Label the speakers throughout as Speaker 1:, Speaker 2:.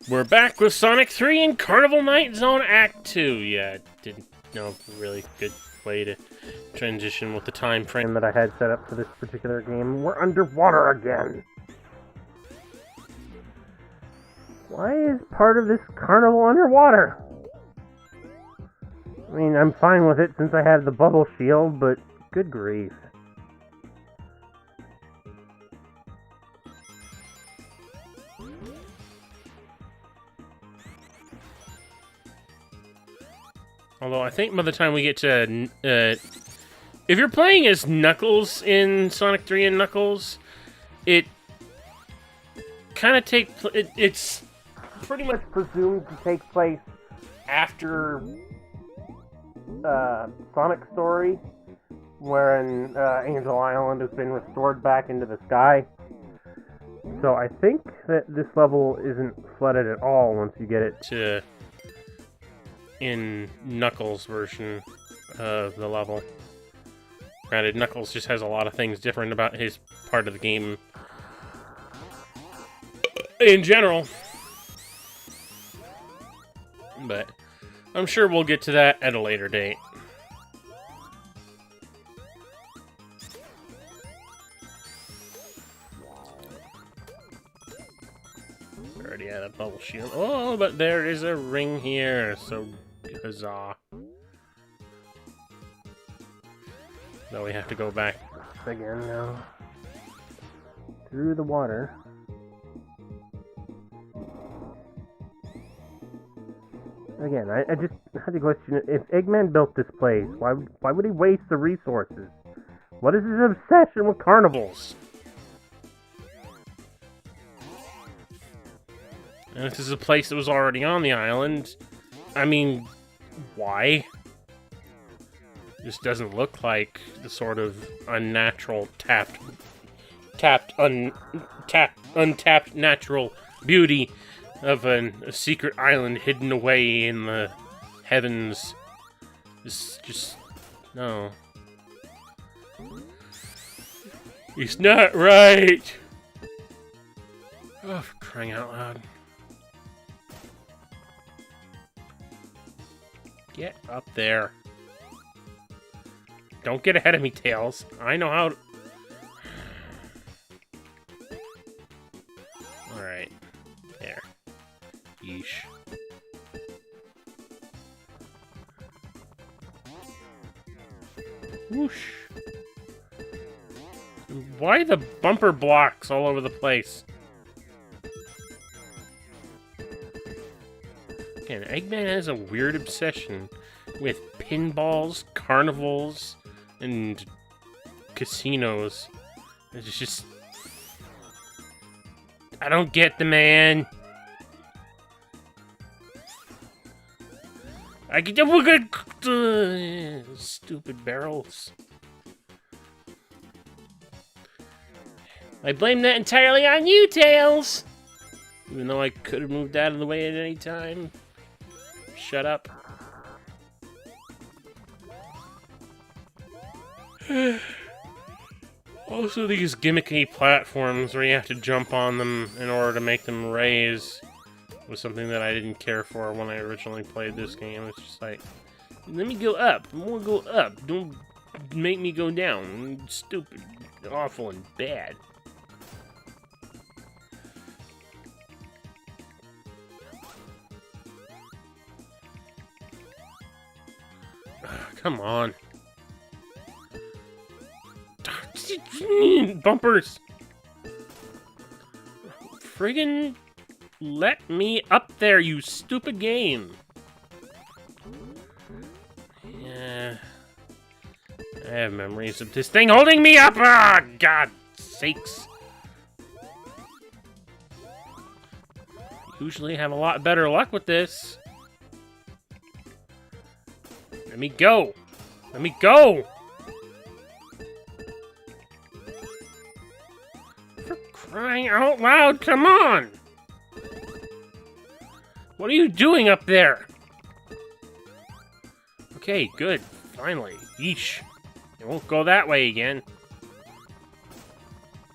Speaker 1: We're back with Sonic 3 and Carnival Night Zone Act 2. Yeah, didn't know a really good way to transition with the time frame that I had set up for this particular game. We're underwater again. Why is part of this carnival underwater? I mean, I'm fine with it since I have the bubble shield, but good grief. Although I think by the time we get to, if you're playing as Knuckles in Sonic 3 and Knuckles, it kind of it's pretty much presumed to take place after Sonic's story, wherein Angel Island has been restored back into the sky. So I think that this level isn't flooded at all once you get it to in Knuckles' version of the level. Granted, Knuckles just has a lot of things different about his part of the game in general. But I'm sure we'll get to that at a later date. We already had a bubble shield. Oh, but there is a ring here, so huzzah. Now we have to go back again now. Through the water. Again, I just had to question, if Eggman built this place, why would he waste the resources? What is his obsession with carnivals? And if this is a place that was already on the island, I mean, why? This doesn't look like the sort of unnatural, untapped natural beauty of a secret island hidden away in the heavens. It's just, no. It's not right! Oh, for crying out loud. Get up there. Don't get ahead of me, Tails. I know how to... Alright. There. Yeesh. Whoosh. Why the bumper blocks all over the place? Again, Eggman has a weird obsession with pinballs, carnivals, and casinos. It's just... I don't get the man. I get stupid barrels. I blame that entirely on you, Tails! Even though I could have moved out of the way at any time. Shut up. Also, these gimmicky platforms where you have to jump on them in order to make them raise was something that I didn't care for when I originally played this game. It's just like, let me go up. I want to go up. Don't make me go down. Stupid, awful, and bad. Come on. Bumpers! Friggin' let me up there, you stupid game! Yeah. I have memories of this thing holding me up! Ah, God sakes! Usually have a lot better luck with this. Let me go! Let me go! For crying out loud, come on! What are you doing up there? Okay, good. Finally. Yeesh. It won't go that way again.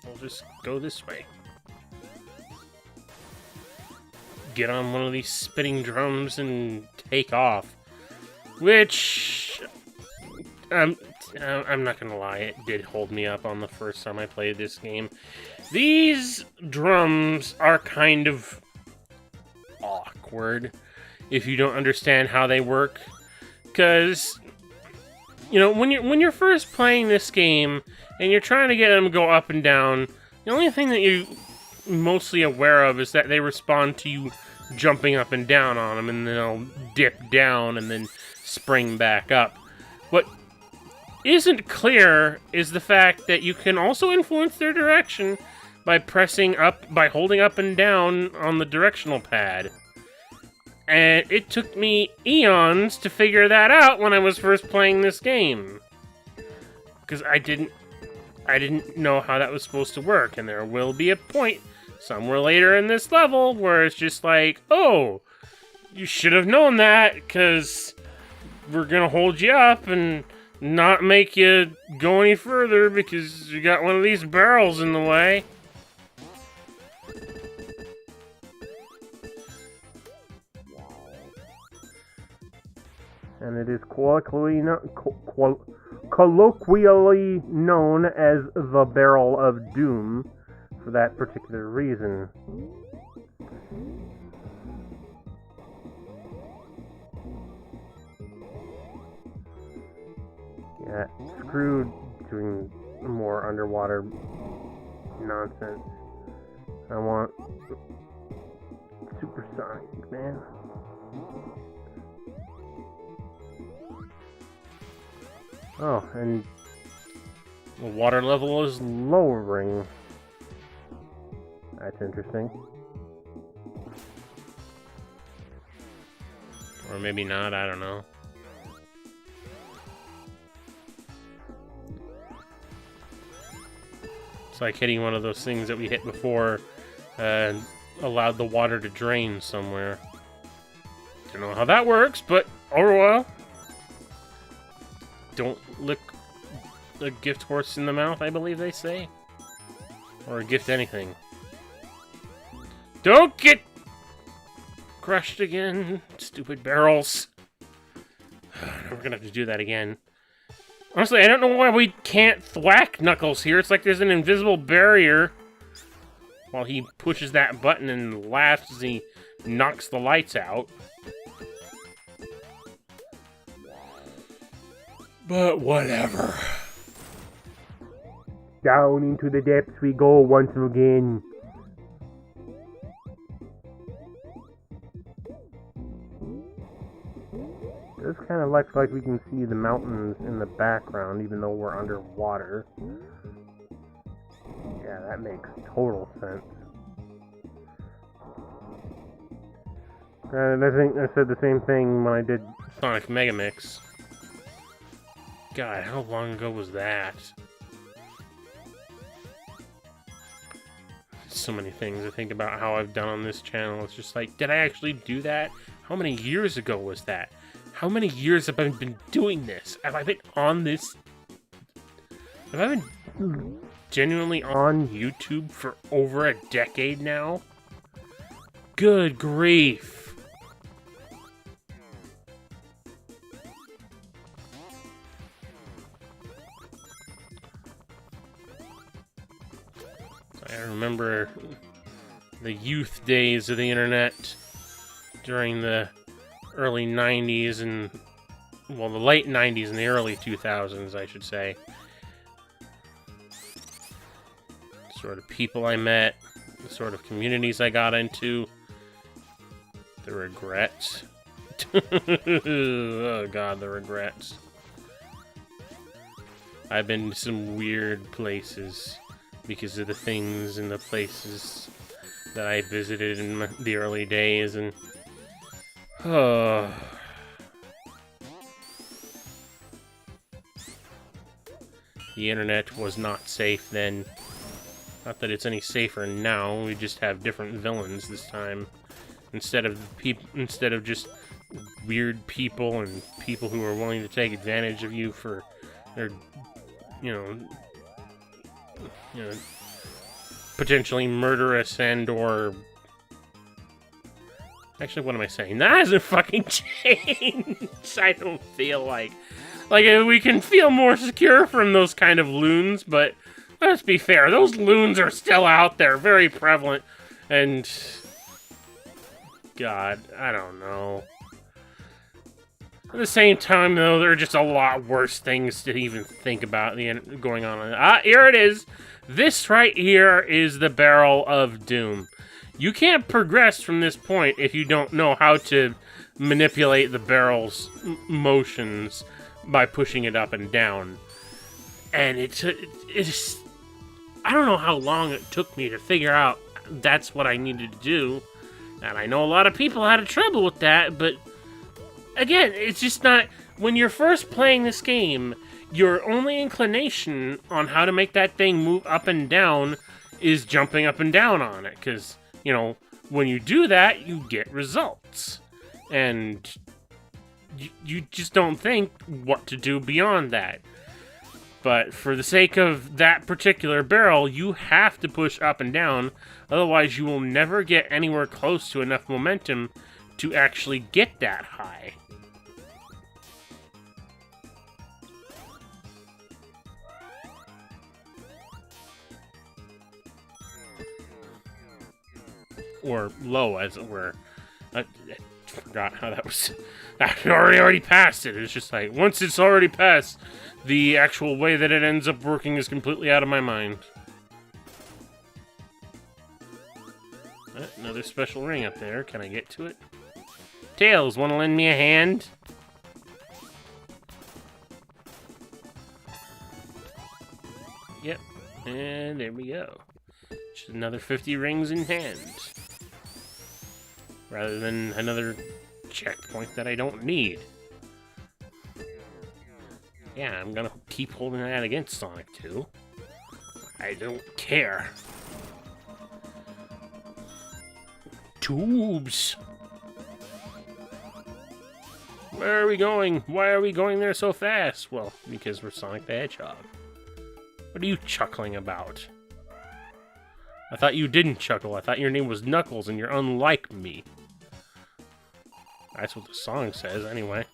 Speaker 1: We'll just go this way.
Speaker 2: get on one of these spinning drums and take off. Which, I'm not gonna lie, it did hold me up on the first time I played this game. These drums are kind of awkward if you don't understand how they work. Because, you know, when you're first playing this game and you're trying to get them to go up and down, the only thing that you're mostly aware of is that they respond to you jumping up and down on them, and then they'll dip down and then spring back up. What isn't clear is the fact that you can also influence their direction by holding up and down on the directional pad. And it took me eons to figure that out when I was first playing this game. Because I didn't know how that was supposed to work, and there will be a point somewhere later in this level where it's just like, oh, you should have known that, because we're gonna hold you up and not make you go any further because you got one of these barrels in the way.
Speaker 1: And it is colloquially known as the Barrel of Doom for that particular reason. Yeah, screw doing more underwater nonsense. I want supersonic, man. Oh, and
Speaker 2: the water level is
Speaker 1: lowering. That's interesting.
Speaker 2: Or maybe not, I don't know. It's like hitting one of those things that we hit before and allowed the water to drain somewhere. Don't know how that works, but oh well. Don't lick a gift horse in the mouth, I believe they say. Or a gift anything. Don't get crushed again, stupid barrels. We're gonna have to do that again. Honestly, I don't know why we can't thwack Knuckles here. It's like there's an invisible barrier while he pushes that button and laughs as he knocks the lights out. But whatever.
Speaker 1: Down into the depths we go once again. It does kind of look like we can see the mountains in the background, even though we're underwater. Yeah, that makes total sense. And I think I said the same thing when I did
Speaker 2: Sonic Mega Mix. God, how long ago was that? So many things I think about how I've done on this channel. It's just like, did I actually do that? How many years ago was that? How many years have I been doing this? Have I been on this? Have I been genuinely on YouTube for over a decade now? Good grief. I remember the youth days of the internet during the early 90s and, well, the late 90s and the early 2000s, I should say. The sort of people I met, the sort of communities I got into, the regrets. Oh god, the regrets. I've been to some weird places because of the things and the places that I visited in the early days, and oh, the internet was not safe then. Not that it's any safer now. We just have different villains this time, instead of just weird people and people who are willing to take advantage of you for their, you know, potentially murderous and or Actually, what am I saying? That hasn't fucking changed. I don't feel like we can feel more secure from those kind of loons, but let's be fair, those loons are still out there, very prevalent, and God, I don't know. At the same time, though, there are just a lot worse things to even think about going on. Here it is. This right here is the Barrel of Doom. You can't progress from this point if you don't know how to manipulate the barrel's motions by pushing it up and down. And it's I don't know how long it took me to figure out that's what I needed to do. And I know a lot of people had trouble with that, but again, it's just not... When you're first playing this game, your only inclination on how to make that thing move up and down is jumping up and down on it. Because, you know, when you do that, you get results. And you just don't think what to do beyond that. But for the sake of that particular barrel, you have to push up and down. Otherwise, you will never get anywhere close to enough momentum to actually get that high. Or low, as it were. I forgot how that was. I already passed it. It's just like, once it's already passed, the actual way that it ends up working is completely out of my mind. Another special ring up there. Can I get to it? Tails, want to lend me a hand? Yep. And there we go. Just another 50 rings in hand. Rather than another checkpoint that I don't need. Yeah, I'm gonna keep holding that against Sonic 2. I don't care. Tubes! Where are we going? Why are we going there so fast? Well, because we're Sonic the Hedgehog. What are you chuckling about? I thought you didn't chuckle. I thought your name was Knuckles and you're unlike me. That's what the song says, anyway.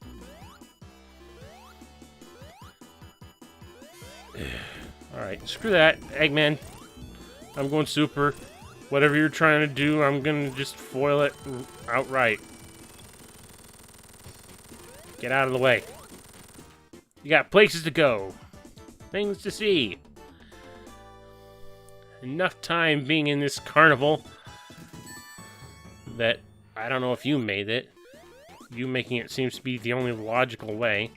Speaker 2: Alright, screw that, Eggman. I'm going super. Whatever you're trying to do, I'm gonna just foil it outright. Get out of the way. You got places to go. Things to see. Enough time being in this carnival that I don't know if you made it. You making it seems to be the only logical way.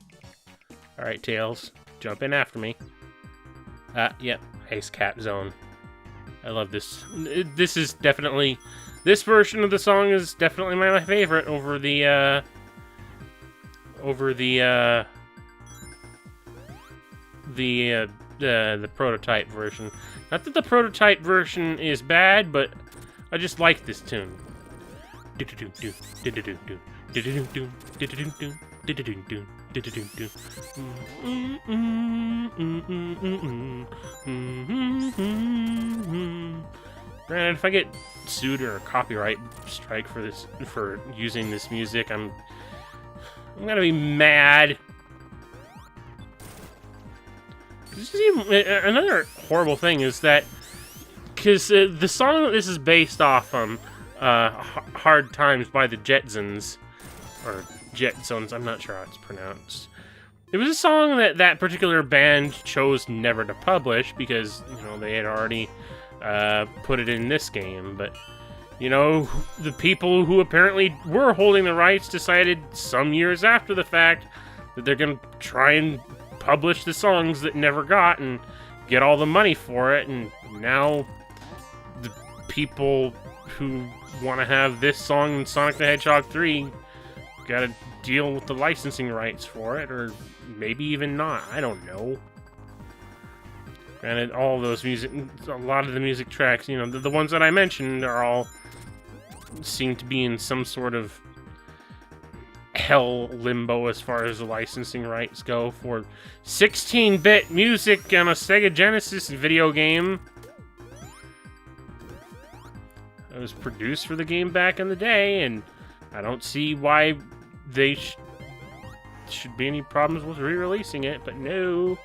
Speaker 2: Alright, Tails. Jump in after me. Yep. Ice Cap Zone. I love this. This is definitely... This version of the song is definitely my favorite over the, the prototype version. Not that the prototype version is bad, but I just like this tune. Granted, if I get sued or a copyright strike for this, for using this music, I'm gonna be mad. This is even another horrible thing is that because the song that this is based off "Hard Times" by the Jetsons, or Jetsons, I'm not sure how it's pronounced. It was a song that that particular band chose never to publish because, you know, they had already put it in this game. But, you know, the people who apparently were holding the rights decided some years after the fact that they're going to try and publish the songs that never got and get all the money for it. And now the people who want to have this song in Sonic the Hedgehog 3 gotta deal with the licensing rights for it, or maybe even not. I don't know. Granted, all those music, a lot of the music tracks, you know, the ones that I mentioned are all seem to be in some sort of hell limbo as far as the licensing rights go for 16-bit music on a Sega Genesis video game. It was produced for the game back in the day, and I don't see why they should be any problems with re-releasing it, but no,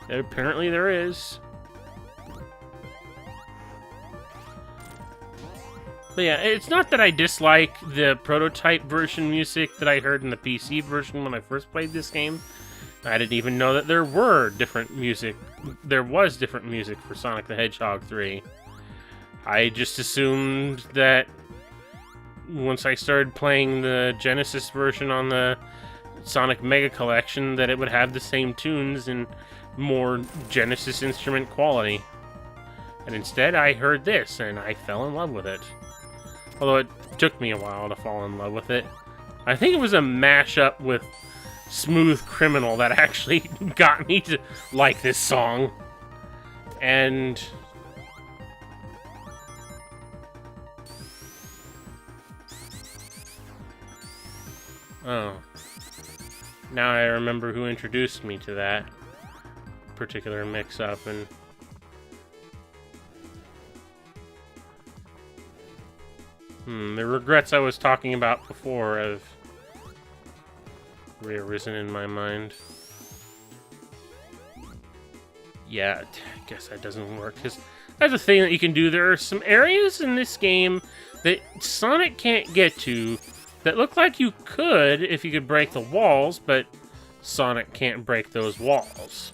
Speaker 2: apparently there is. But yeah, it's not that I dislike the prototype version music that I heard in the PC version when I first played this game. I didn't even know that there was different music for Sonic the Hedgehog 3. I just assumed that once I started playing the Genesis version on the Sonic Mega Collection that it would have the same tunes and more Genesis instrument quality. And instead I heard this and I fell in love with it. Although it took me a while to fall in love with it. I think it was a mashup with Smooth Criminal that actually got me to like this song. And oh. Now I remember who introduced me to that particular mix-up, and the regrets I was talking about before have rearisen in my mind. Yeah, I guess that doesn't work, because that's a thing that you can do. There are some areas in this game that Sonic can't get to that look like you could if you could break the walls, but Sonic can't break those walls.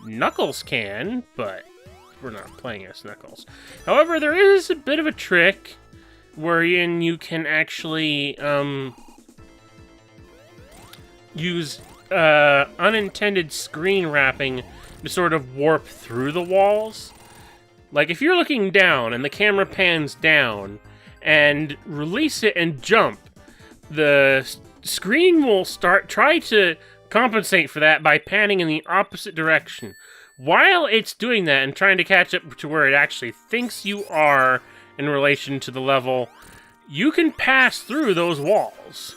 Speaker 2: Knuckles can, but we're not playing as Knuckles. However, there is a bit of a trick wherein you can actually use unintended screen wrapping to sort of warp through the walls. Like if you're looking down and the camera pans down and release it and jump, the screen will try to compensate for that by panning in the opposite direction. While it's doing that and trying to catch up to where it actually thinks you are in relation to the level, you can pass through those walls.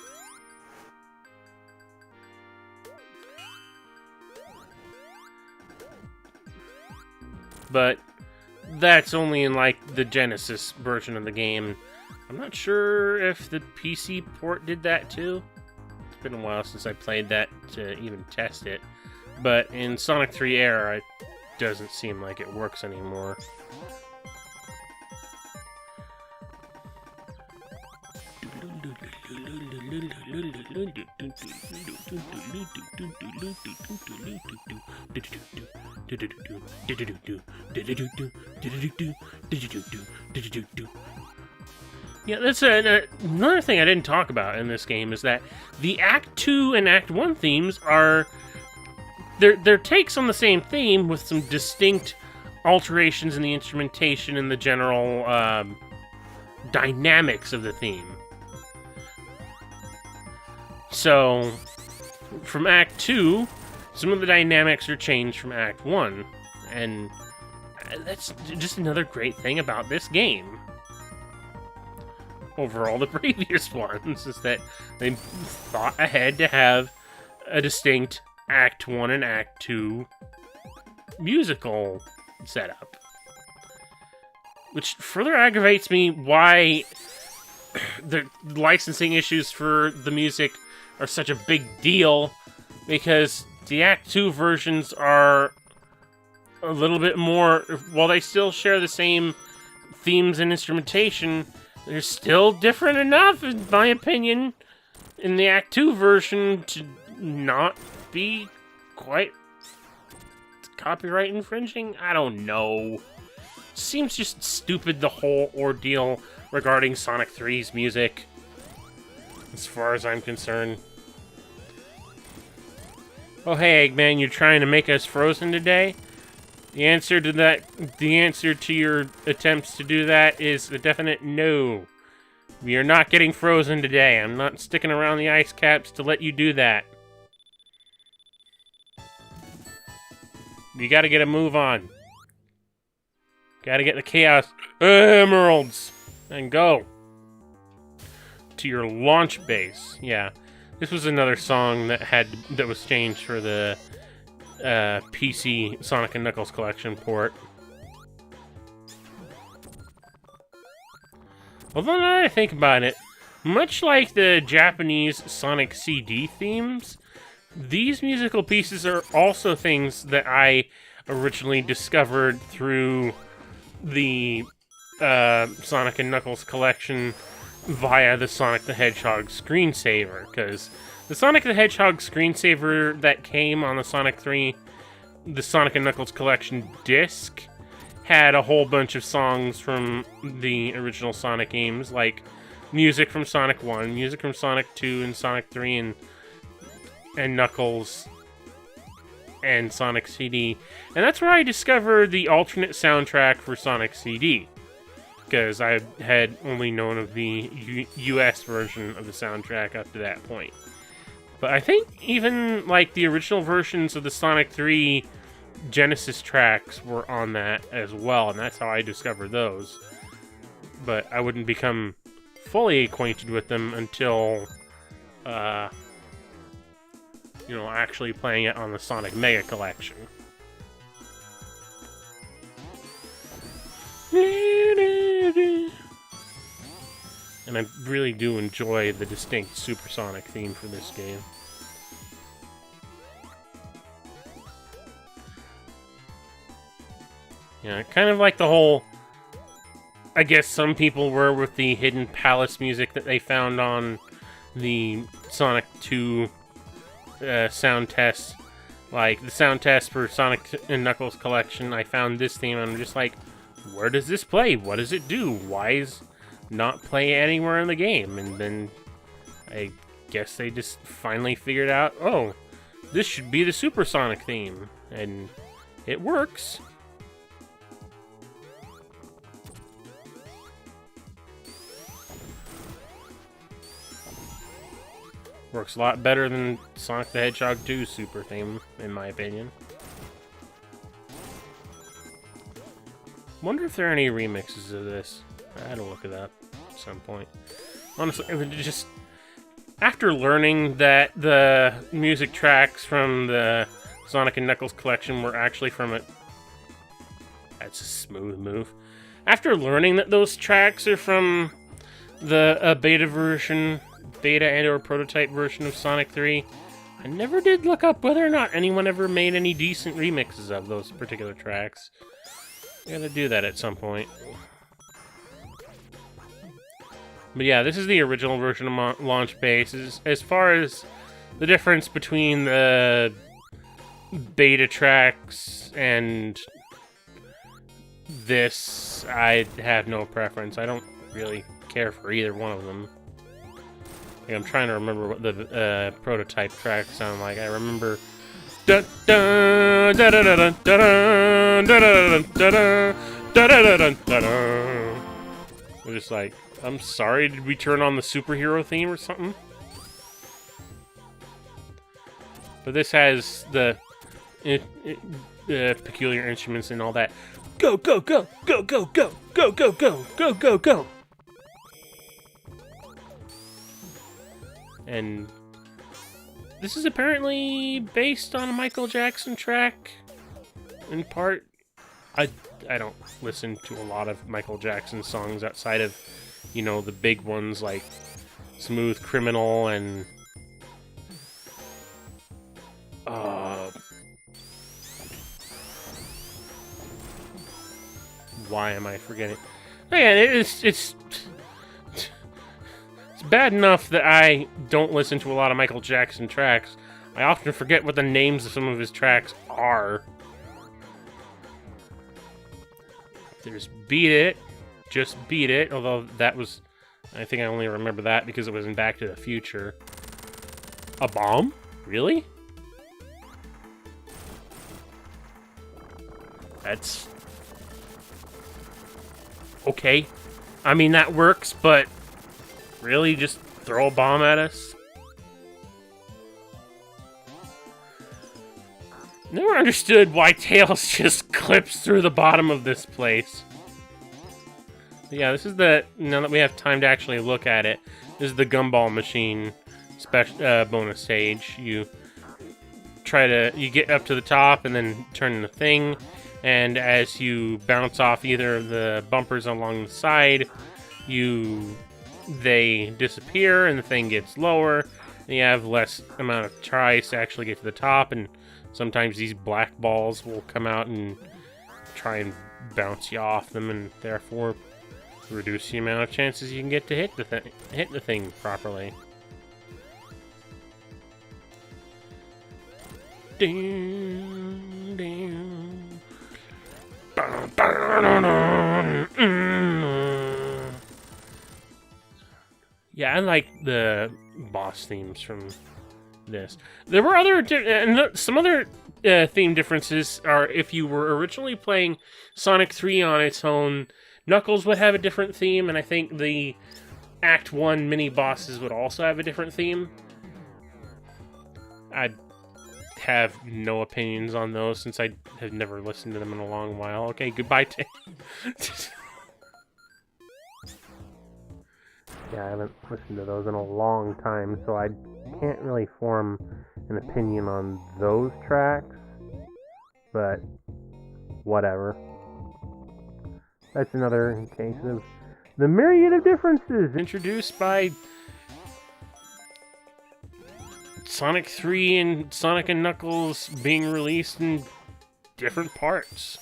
Speaker 2: But that's only in, like, the Genesis version of the game. I'm not sure if the PC port did that too. It's been a while since I played that to even test it. But in Sonic 3 A.I.R, it doesn't seem like it works anymore. Yeah, that's another thing I didn't talk about in this game, is that the Act 2 and Act 1 themes are... They're takes on the same theme with some distinct alterations in the instrumentation and the general dynamics of the theme. So, from Act 2, some of the dynamics are changed from Act 1, and that's just another great thing about this game. Over all the previous ones, is that they thought ahead to have a distinct Act 1 and Act 2 musical setup. Which further aggravates me why the licensing issues for the music are such a big deal, because the Act 2 versions are a little bit more, while they still share the same themes and instrumentation, they're still different enough, in my opinion, in the Act 2 version to not be quite copyright infringing? I don't know. Seems just stupid, the whole ordeal regarding Sonic 3's music, as far as I'm concerned. Oh hey Eggman, you're trying to make us frozen today? The answer to your attempts to do that is a definite no. We are not getting frozen today. I'm not sticking around the ice caps to let you do that. You gotta get a move on. Gotta get the Chaos Emeralds and go to your launch base. Yeah, this was another song that was changed for the PC Sonic & Knuckles Collection port. Although now that I think about it, Much like the Japanese Sonic CD themes, these musical pieces are also things that I originally discovered through the Sonic and Knuckles collection via the Sonic the Hedgehog screensaver, because the Sonic the Hedgehog screensaver that came on the Sonic 3, the Sonic and Knuckles collection disc, had a whole bunch of songs from the original Sonic games, like music from Sonic 1, music from Sonic 2 and Sonic 3 and Knuckles and Sonic CD. And that's where I discovered the alternate soundtrack for Sonic CD, because I had only known of the US version of the soundtrack up to that point. But I think even like the original versions of the Sonic 3 Genesis tracks were on that as well, and that's how I discovered those. But I wouldn't become fully acquainted with them until, actually playing it on the Sonic Mega Collection. And I really do enjoy the distinct Supersonic theme for this game. Yeah, kind of like the whole, I guess some people were with the Hidden Palace music that they found on the Sonic 2 sound test. Like, the sound test for Sonic and Knuckles collection, I found this theme, and I'm just like, where does this play? What does it do? Why is not play anywhere in the game? And then I guess they just finally figured out, oh, this should be the Supersonic theme. And it works. Works a lot better than Sonic the Hedgehog 2's super theme, in my opinion. Wonder if there are any remixes of this. I had to look it up at some point. Honestly, just after learning that the music tracks from the Sonic and Knuckles collection were actually from it. That's a smooth move. After learning that those tracks are from the beta and or prototype version of Sonic 3, I never did look up whether or not anyone ever made any decent remixes of those particular tracks. I gotta do that at some point. But yeah, this is the original version of Launch Base. As far as the difference between the beta tracks and this, I have no preference. I don't really care for either one of them. Like, I'm trying to remember what the prototype tracks sound like. I remember I'm just like, I'm sorry, did we turn on the superhero theme or something? But this has the peculiar instruments and all that. Go, go, go, go, go, go, go, go, go, go, go, go. And this is apparently based on a Michael Jackson track, in part. I don't listen to a lot of Michael Jackson songs outside of, you know, the big ones like Smooth Criminal and why am I forgetting? Oh, yeah, it's bad enough that I don't listen to a lot of Michael Jackson tracks. I often forget what the names of some of his tracks are. There's Beat It, Just Beat It, although that was, I think I only remember that because it was in Back to the Future. A Bomb? Really? That's okay. I mean, that works, but really, just throw a bomb at us? Never understood why Tails just clips through the bottom of this place. But yeah, this is the, now that we have time to actually look at it, this is the Gumball machine special bonus stage. You get up to the top and then turn the thing, and as you bounce off either of the bumpers along the side, you they disappear and the thing gets lower, and you have less amount of tries to actually get to the top, and sometimes these black balls will come out and try and bounce you off them, and therefore reduce the amount of chances you can get to hit the thing properly. Yeah, I like the boss themes from this. There were some other theme differences. Are if you were originally playing Sonic 3 on its own, Knuckles would have a different theme, and I think the Act 1 mini bosses would also have a different theme. I have no opinions on those since I have never listened to them in a long while. Okay, goodbye, Tim.
Speaker 1: Yeah, I haven't listened to those in a long time, so I can't really form an opinion on those tracks, but whatever. That's another case of the myriad of differences
Speaker 2: introduced by Sonic 3 and Sonic and Knuckles being released in different parts.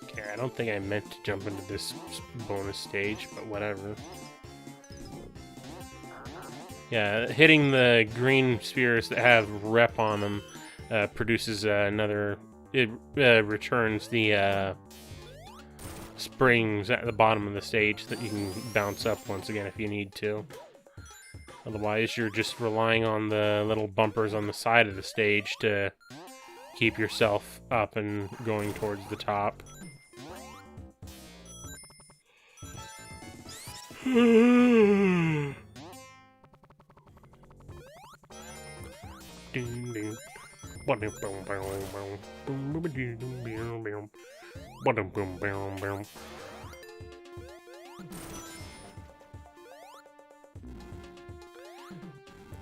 Speaker 2: Okay, I don't think I meant to jump into this bonus stage, but whatever. Yeah, hitting the green spheres that have rep on them produces another... It returns the springs at the bottom of the stage that you can bounce up once again if you need to. Otherwise, you're just relying on the little bumpers on the side of the stage to keep yourself up and going towards the top.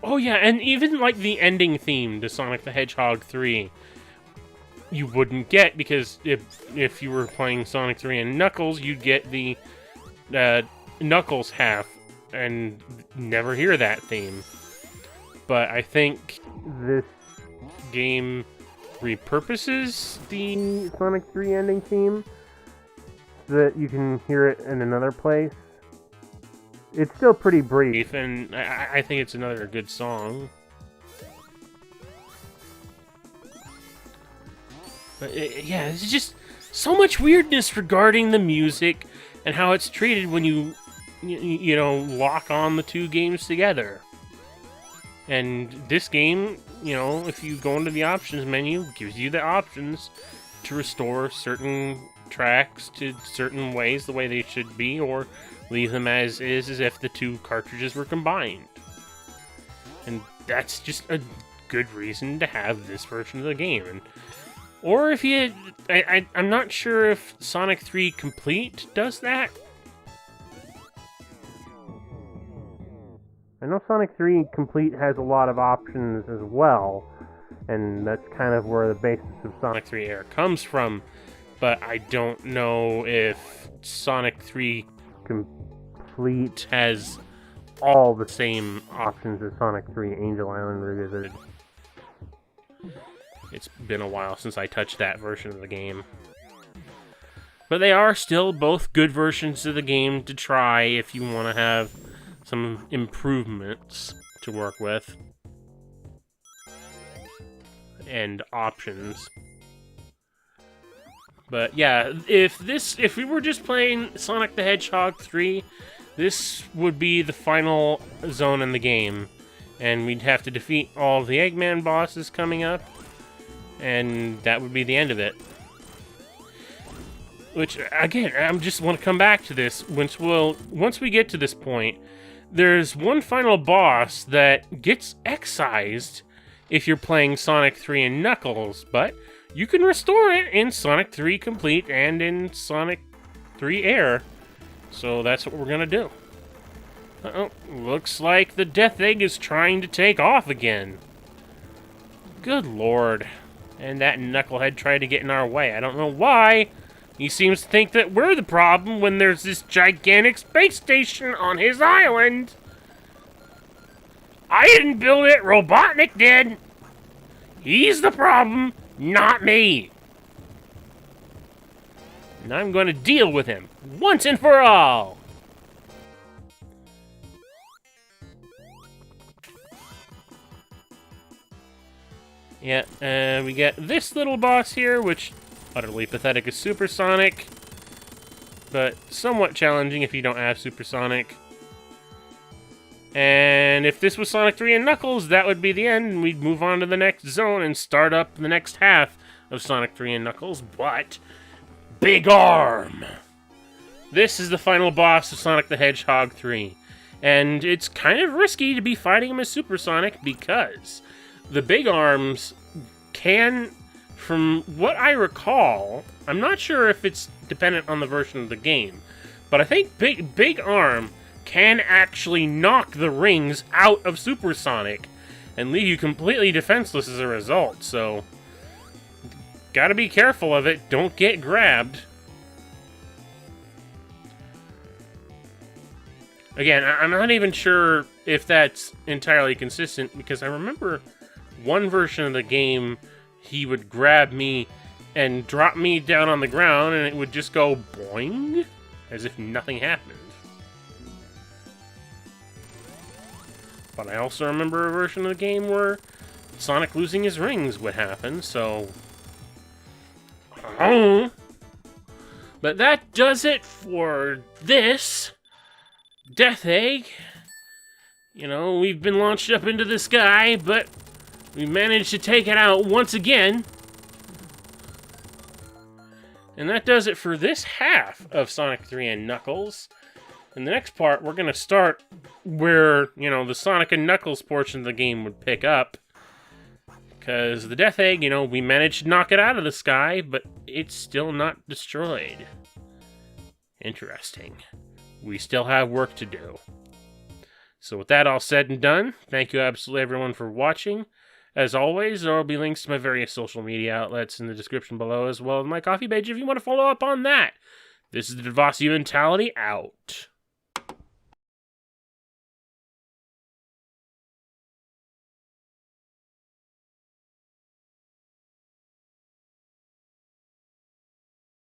Speaker 2: Oh yeah, and even like the ending theme to Sonic the Hedgehog 3, you wouldn't get, because if you were playing Sonic 3 and Knuckles, you'd get the Knuckles half and never hear that theme. But I think
Speaker 1: this
Speaker 2: game repurposes the
Speaker 1: Sonic 3 ending theme so that you can hear it in another place. It's still pretty brief,
Speaker 2: and I think it's another good song. But yeah, it's just so much weirdness regarding the music and how it's treated when you know, lock on the two games together. And this game, you know, if you go into the options menu, gives you the options to restore certain tracks to certain ways, the way they should be, or leave them as is, as if the two cartridges were combined. And that's just a good reason to have this version of the game. And, or if you... I'm not sure if Sonic 3 Complete does that.
Speaker 1: I know Sonic 3 Complete has a lot of options as well, and that's kind of where the basis of
Speaker 2: Sonic 3 A.I.R comes from, but I don't know if Sonic 3
Speaker 1: Complete
Speaker 2: has
Speaker 1: all the same options as Sonic 3 Angel Island Revisited.
Speaker 2: It's been a while since I touched that version of the game. But they are still both good versions of the game to try if you want to have some improvements to work with. And options. But yeah, if we were just playing Sonic the Hedgehog 3, this would be the final zone in the game. And we'd have to defeat all of the Eggman bosses coming up. And that would be the end of it. Which, again, I just want to come back to this. Once we get to this point, there's one final boss that gets excised if you're playing Sonic 3 and Knuckles, but you can restore it in Sonic 3 Complete and in Sonic 3 A.I.R. So that's what we're gonna do. Uh-oh, looks like the Death Egg is trying to take off again. Good lord. And that knucklehead tried to get in our way. I don't know why. He seems to think that we're the problem when there's this gigantic space station on his island. I didn't build it, Robotnik did. He's the problem, not me. And I'm going to deal with him once and for all. Yeah, we get this little boss here, which utterly pathetic as Supersonic, but somewhat challenging if you don't have Supersonic. And if this was Sonic 3 and Knuckles, that would be the end, and we'd move on to the next zone and start up the next half of Sonic 3 and Knuckles, but Big Arm! This is the final boss of Sonic the Hedgehog 3, and it's kind of risky to be fighting him as Supersonic because the Big Arms can, from what I recall, I'm not sure if it's dependent on the version of the game, but I think Big Arm can actually knock the rings out of Supersonic and leave you completely defenseless as a result, so gotta be careful of it, don't get grabbed. Again, I'm not even sure if that's entirely consistent, because I remember one version of the game, he would grab me and drop me down on the ground, and it would just go boing, as if nothing happened. But I also remember a version of the game where Sonic losing his rings would happen, so... But that does it for this Death Egg. You know, we've been launched up into the sky, but we managed to take it out once again. And that does it for this half of Sonic 3 and Knuckles. In the next part, we're going to start where, you know, the Sonic and Knuckles portion of the game would pick up. Because the Death Egg, you know, we managed to knock it out of the sky, but it's still not destroyed. Interesting. We still have work to do. So with that all said and done, thank you absolutely everyone for watching. As always, there will be links to my various social media outlets in the description below, as well as my coffee page if you want to follow up on that. This is the Devasia mentality out.